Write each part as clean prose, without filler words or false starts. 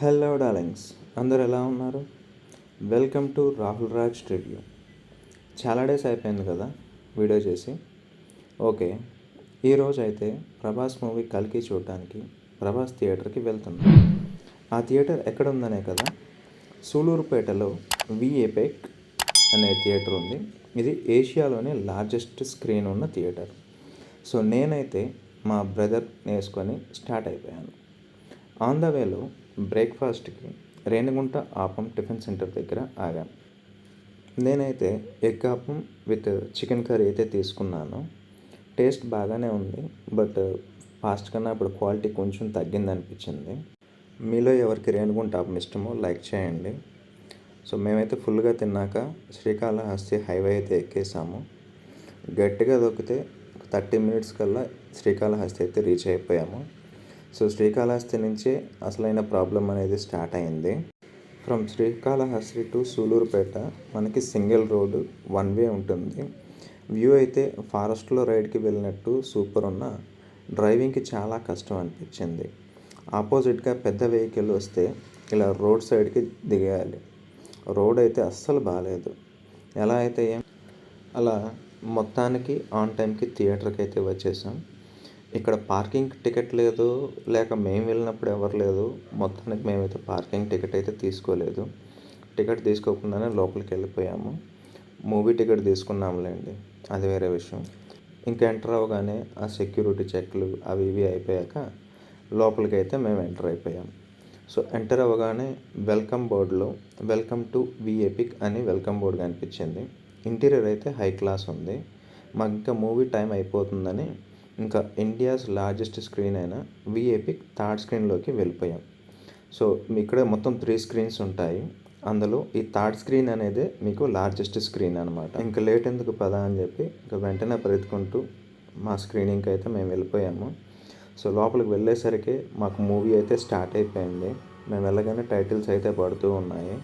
Hello darlings, అందరు ఎలా ఉన్నారు? Welcome to Rahul Raj review. చాలా డేస్ అయిపోయింది కదా వీడియో చేసి. ఓకే, ఈరోజు అయితే ప్రభాస్ మూవీ కల్కి చూడటానికి ప్రభాస్ థియేటర్కి వెళ్తున్నాం. ఆ థియేటర్ ఎక్కడ ఉందనే కదా, సూలూరుపేటలో విఏపెక్ అనే థియేటర్ ఉంది. ఇది ఏషియాలోనే లార్జెస్ట్ స్క్రీన్ ఉన్న థియేటర్. సో నేనైతే మా బ్రదర్ వేసుకొని స్టార్ట్ అయిపోయాను. ఆన్ ద వేలో బ్రేక్ఫాస్ట్కి రేణిగుంట ఆపం టిఫిన్ సెంటర్ దగ్గర ఆగాం. నేనైతే ఎగ్ ఆపం విత్ చికెన్ కర్రీ అయితే తీసుకున్నాను. టేస్ట్ బాగానే ఉంది, బట్ ఫాస్ట్ కన్నా ఇప్పుడు క్వాలిటీ కొంచెం తగ్గింది అనిపించింది. మీలో ఎవరికి రేణిగుంట ఆపం ఇష్టమో లైక్ చేయండి. సో మేమైతే ఫుల్గా తిన్నాక శ్రీకాళహస్తి హైవే అయితే ఎక్కేసాము. గట్టిగా దొక్కితే 30 మినిట్స్ కల్లా శ్రీకాళహస్తి అయితే రీచ్ అయిపోయాము. సో శ్రీకాళహస్తి నుంచే అసలైన ప్రాబ్లం అనేది స్టార్ట్ అయింది. ఫ్రమ్ శ్రీకాళహస్తి టు సూలూరుపేట మనకి సింగిల్ రోడ్డు, 1 వే ఉంటుంది. వ్యూ అయితే ఫారెస్ట్లో రైడ్కి వెళ్ళినట్టు సూపర్ ఉన్న, డ్రైవింగ్కి చాలా కష్టం అనిపించింది. ఆపోజిట్గా పెద్ద వెహికల్ వస్తే ఇలా రోడ్ సైడ్కి దిగేయాలి. రోడ్ అయితే అస్సలు బాగాలేదు. ఎలా అయితే అలా మొత్తానికి ఆన్ టైంకి థియేటర్కి అయితే వచ్చేసాం. ఇక్కడ పార్కింగ్ టికెట్ లేదు, లేక మేము వెళ్ళినప్పుడు ఎవరు లేదు. మొత్తానికి మేమైతే పార్కింగ్ టికెట్ అయితే తీసుకోలేదు. టికెట్ తీసుకోకుండానే లోపలికి వెళ్ళిపోయాము. మూవీ టికెట్ తీసుకున్నాములేండి, అది వేరే విషయం. ఇంకా ఎంటర్ అవ్వగానే ఆ సెక్యూరిటీ చెక్లు అవి ఇవి అయిపోయాక లోపలికి అయితే మేము ఎంటర్ అయిపోయాం. సో ఎంటర్ అవ్వగానే వెల్కమ్ బోర్డులో వెల్కమ్ టు విఏపిక్ అని వెల్కమ్ బోర్డు కనిపించింది. ఇంటీరియర్ అయితే హై క్లాస్ ఉంది. మాకు ఇంకా మూవీ టైం అయిపోతుందని ఇంకా ఇండియాస్ లార్జెస్ట్ స్క్రీన్ అయిన విఏపిక్ థర్డ్ స్క్రీన్లోకి వెళ్ళిపోయాం. సో ఇక్కడ మొత్తం 3 స్క్రీన్స్ ఉంటాయి. అందులో ఈ థర్డ్ స్క్రీన్ అనేది మీకు లార్జెస్ట్ స్క్రీన్ అనమాట. ఇంకా లేట్ ఎందుకు పదా అని చెప్పి ఇంకా వెంటనే పరిగెత్తుకుంటూ మా స్క్రీనింగ్కి అయితే మేము వెళ్ళిపోయాము. సో లోపలికి వెళ్ళేసరికి మాకు మూవీ అయితే స్టార్ట్ అయిపోయింది. మేము వెళ్ళగానే టైటిల్స్ అయితే పడుతూ ఉన్నాయి.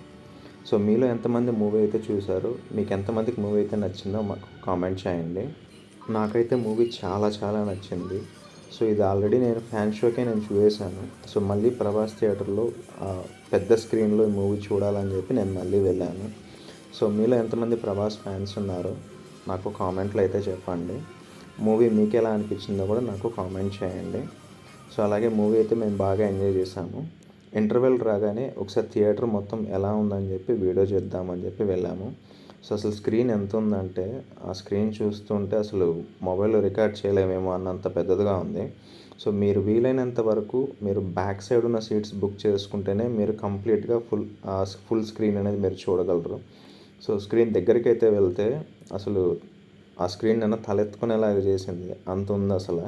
సో మీలో ఎంతమంది మూవీ అయితే చూసారో, మీకు ఎంతమందికి మూవీ అయితే నచ్చిందో మాకు కామెంట్ చేయండి. నాకైతే మూవీ చాలా నచ్చింది. సో ఇది ఆల్రెడీ నేను ఫ్యాన్ షోకే నేను చూసాను. సో మళ్ళీ ప్రభాస్ థియేటర్లో పెద్ద స్క్రీన్లో ఈ మూవీ చూడాలని చెప్పి నేను మళ్ళీ వెళ్ళాను. సో మీలో ఎంతమంది ప్రభాస్ ఫ్యాన్స్ ఉన్నారో నాకు కామెంట్లో అయితే చెప్పండి. మూవీ మీకు ఎలా అనిపించిందో కూడా నాకు కామెంట్ చేయండి. సో అలాగే మూవీ అయితే మేము బాగా ఎంజాయ్ చేసాము. ఇంటర్వెల్ రాగానే ఒకసారి థియేటర్ మొత్తం ఎలా ఉందని చెప్పి వీడియో చేద్దామని చెప్పి వెళ్ళాము. సో అసలు స్క్రీన్ ఎంత ఉందంటే, ఆ స్క్రీన్ చూస్తుంటే అసలు మొబైల్లో రికార్డ్ చేయలేమేమో అన్నంత పెద్దదిగా ఉంది. సో మీరు వీలైనంత వరకు మీరు బ్యాక్ సైడ్ ఉన్న సీట్స్ బుక్ చేసుకుంటేనే మీరు కంప్లీట్గా ఫుల్ స్క్రీన్ అనేది మీరు చూడగలరు. సో స్క్రీన్ దగ్గరికి అయితే వెళ్తే అసలు ఆ స్క్రీన్ అన్న తలెత్తుకునేలాగా చేసింది, అంత ఉంది అసలు.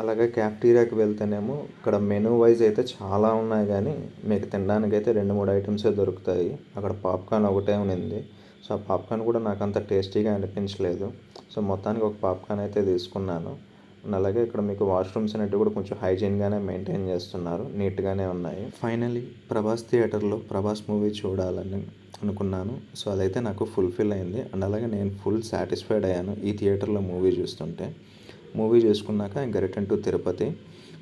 అలాగే క్యాఫ్టీరియాకి వెళ్తేనేమో ఇక్కడ మెనూ వైజ్ అయితే చాలా ఉన్నాయి, కానీ మీకు తినడానికి అయితే 2-3 ఐటమ్సే దొరుకుతాయి. అక్కడ పాప్కార్న్ ఒకటే ఉంది. సో ఆ పాప్కార్న్ కూడా నాకు అంత టేస్టీగా అనిపించలేదు. సో మొత్తానికి ఒక పాప్కార్న్ అయితే తీసుకున్నాను. అలాగే ఇక్కడ మీకు వాష్రూమ్స్ అనేవి కూడా కొంచెం హైజీన్గానే మెయింటైన్ చేస్తున్నారు, నీట్గానే ఉన్నాయి. ఫైనలీ ప్రభాస్ థియేటర్లో ప్రభాస్ మూవీ చూడాలని అనుకున్నాను. సో అదైతే నాకు ఫుల్ఫిల్ అయింది. అండ్ అలాగే నేను ఫుల్ సాటిస్ఫైడ్ అయ్యాను ఈ థియేటర్లో మూవీ చూస్తుంటే. మూవీ చూసుకున్నాక ఇంకా return to Tirupati.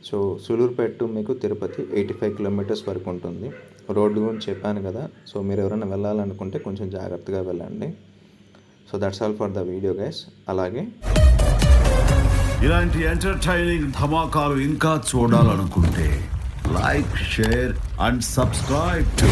So Sullurpeta to మీకు తిరుపతి 85 కిలోమీటర్స్ వరకు ఉంటుంది. రోడ్డు గురించి చెప్పాను కదా. సో మీరు ఎవరైనా వెళ్ళాలనుకుంటే కొంచెం జాగ్రత్తగా వెళ్ళండి. So that's all for the video guys. అలాగే ఇలాంటి ఎంటర్టైనింగ్ ధమాకాలు ఇంకా చూడాలనుకుంటే like, share and subscribe to